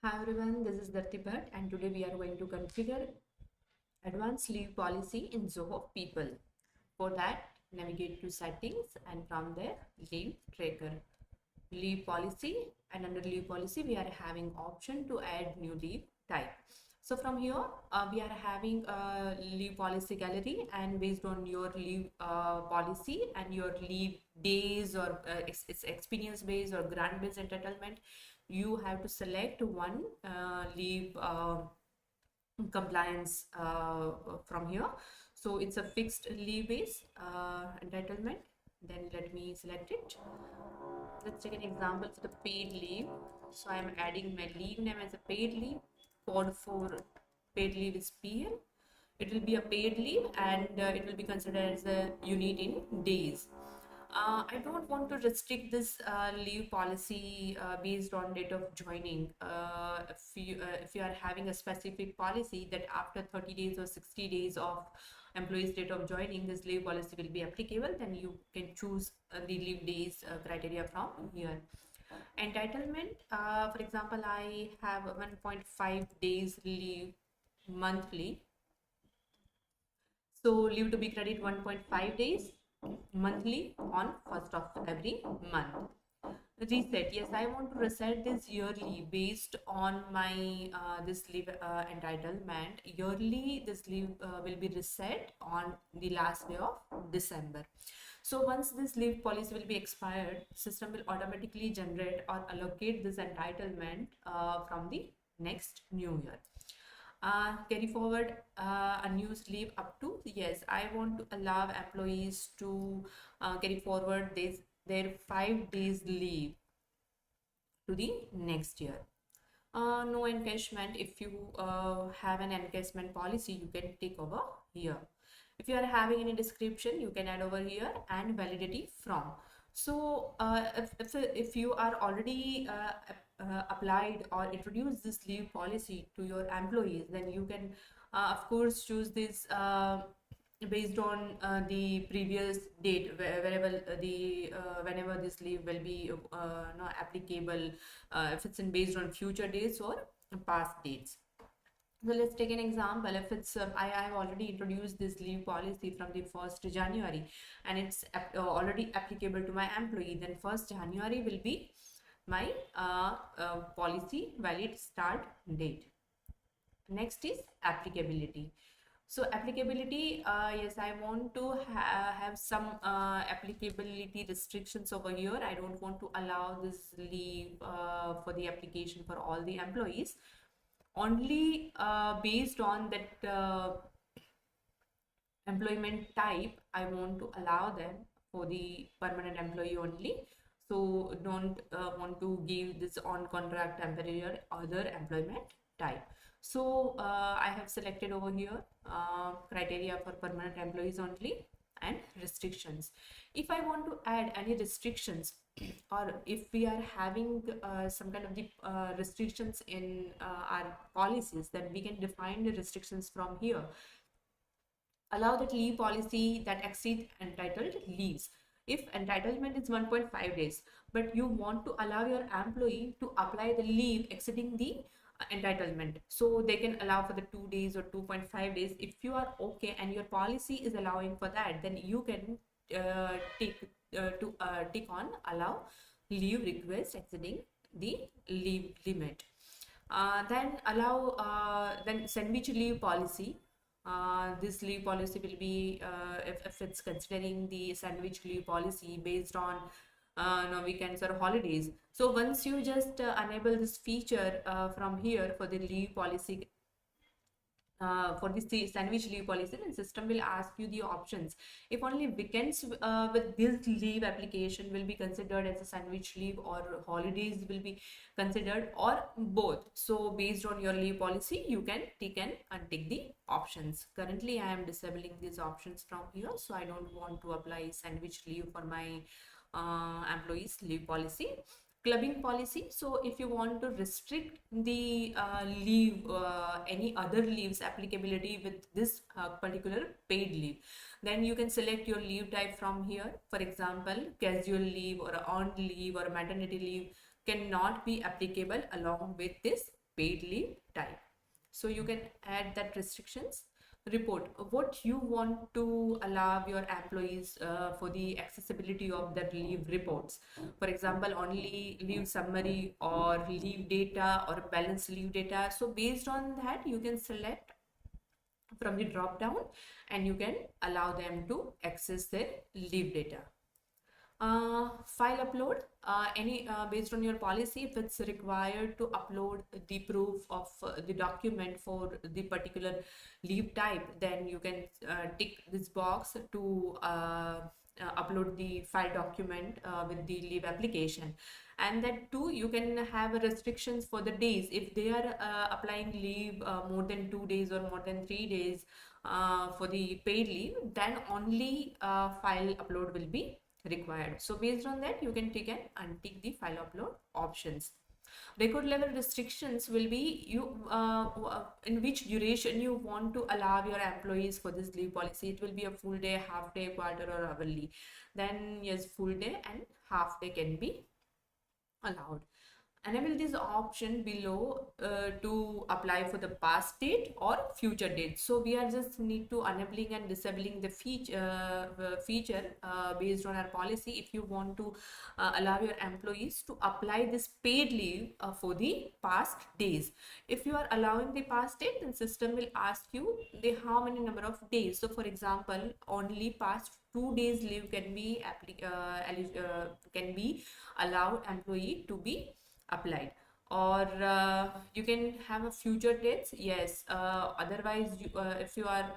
Hi everyone, this is Dharti Bhatt and today we are going to configure advanced leave policy in Zoho People. For that, navigate to settings and from there leave tracker, leave policy, and under leave policy we are having option to add new leave type. So from here we are having a leave policy gallery, and based on your leave policy and your leave days or it's experience based or grant based entitlement, you have to select one leave compliance from here. So it's a fixed leave base entitlement. Then let me select it. Let's take an example for the paid leave. So I'm adding my leave name as a paid leave. Code for paid leave is PL. It will be a paid leave and it will be considered as a unit in days. I don't want to restrict this leave policy based on date of joining. If you are having a specific policy that after 30 days or 60 days of employee's date of joining, this leave policy will be applicable, then you can choose the leave days criteria from here. Entitlement, for example, I have 1.5 days leave monthly. So leave to be credit 1.5 days monthly on 1st of every month. Reset, yes, I want to reset this yearly based on my this leave entitlement. Yearly this leave will be reset on the last day of December. So once this leave policy will be expired, system will automatically generate or allocate this entitlement from the next new year. Carry forward unused leave up to, yes, I want to allow employees to carry forward their 5 days leave to the next year. No encashment. If you have an encashment policy, you can take over here. If you are having any description, you can add over here, and validity from. So if you are already applied or introduced this leave policy to your employees, then you can of course choose this based on the previous date, wherever whenever this leave will be not applicable, if it's based on future dates or past dates. So let's take an example. If it's I have already introduced this leave policy from the 1st January and it's already applicable to my employee, then 1st January will be my policy valid start date. Next is applicability. So applicability, yes, I want to have some applicability restrictions over here. I don't want to allow this leave for the application for all the employees. Only based on that employment type, I want to allow them for the permanent employee only. So don't want to give this on contract, temporary or other employment type. So I have selected over here criteria for permanent employees only and restrictions. If I want to add any restrictions, or if we are having some kind of the restrictions in our policies, then we can define the restrictions from here. Allow that leave policy that exceeds entitled leaves. If entitlement is 1.5 days, but you want to allow your employee to apply the leave exceeding the entitlement, so they can allow for the 2 days or 2.5 days. If you are okay and your policy is allowing for that, then you can tick on allow leave request exceeding the leave limit. Then allow then sandwich leave policy. This leave policy will be if it's considering the sandwich leave policy based on no weekends or holidays. So once you just enable this feature from here for the leave policy, for the sandwich leave policy, then system will ask you the options. If only weekends with this leave application will be considered as a sandwich leave, or holidays will be considered, or both. So based on your leave policy, you can tick and untick the options. Currently I am disabling these options from here, so I don't want to apply sandwich leave for my employees leave policy. Clubbing policy. So if you want to restrict the leave, any other leaves applicability with this particular paid leave, then you can select your leave type from here. For example, casual leave or earned leave or maternity leave cannot be applicable along with this paid leave type. So you can add that restrictions. Report what you want to allow your employees for the accessibility of that leave reports. For example, only leave summary or leave data or balance leave data. So based on that, you can select from the drop down and you can allow them to access their leave data. File upload, any based on your policy, if it's required to upload the proof of the document for the particular leave type, then you can tick this box to upload the file document with the leave application. And that too, you can have restrictions for the days. If they are applying leave more than 2 days or more than 3 days for the paid leave, then only file upload will be required. So based on that, you can tick and untick the file upload options. Record level restrictions will be in which duration you want to allow your employees for this leave policy. It will be a full day, half day, quarter, or hourly. Then yes, full day and half day can be allowed. Enable this option below to apply for the past date or future date. So we are just need to enabling and disabling the feature based on our policy. If you want to allow your employees to apply this paid leave for the past days, if you are allowing the past date, then system will ask you the how many number of days. So for example, only past 2 days leave can be allowed employee to be applied, or you can have a future dates. Yes, otherwise if you are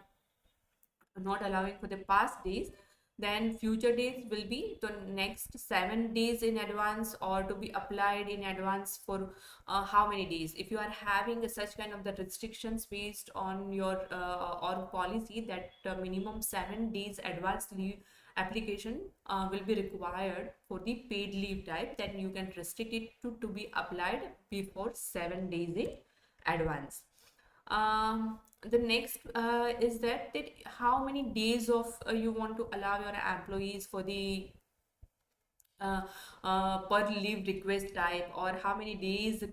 not allowing for the past days, then future days will be the next 7 days in advance, or to be applied in advance for how many days. If you are having such kind of the restrictions based on your or policy that minimum 7 days advance leave application will be required for the paid leave type, then you can restrict it to be applied before 7 days in advance. The next is that how many days of you want to allow your employees for the per leave request type, or how many days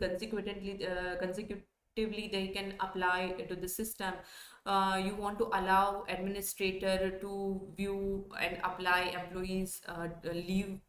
consecutively they can apply to the system. You want to allow administrator to view and apply employees leave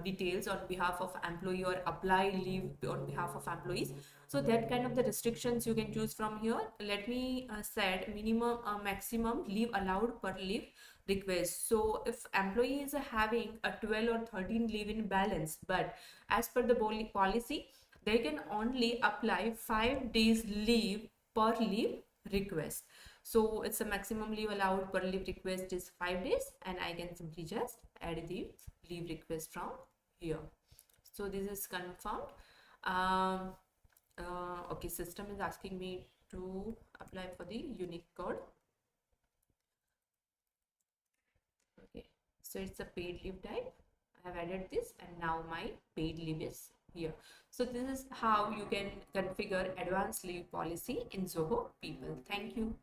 details on behalf of employee, or apply leave on behalf of employees. So that kind of the restrictions you can choose from here. Let me set minimum maximum leave allowed per leave request. So if employee is having a 12 or 13 leave in balance, but as per the policy, they can only apply 5 days leave per leave request. So it's a maximum leave allowed per leave request is 5 days, and I can simply just add the leave request from here. So this is confirmed. Okay, system is asking me to apply for the unique code. Okay, so it's a paid leave type. I have added this, and now my paid leave is here. So this is how you can configure advanced leave policy in Zoho People. Thank you.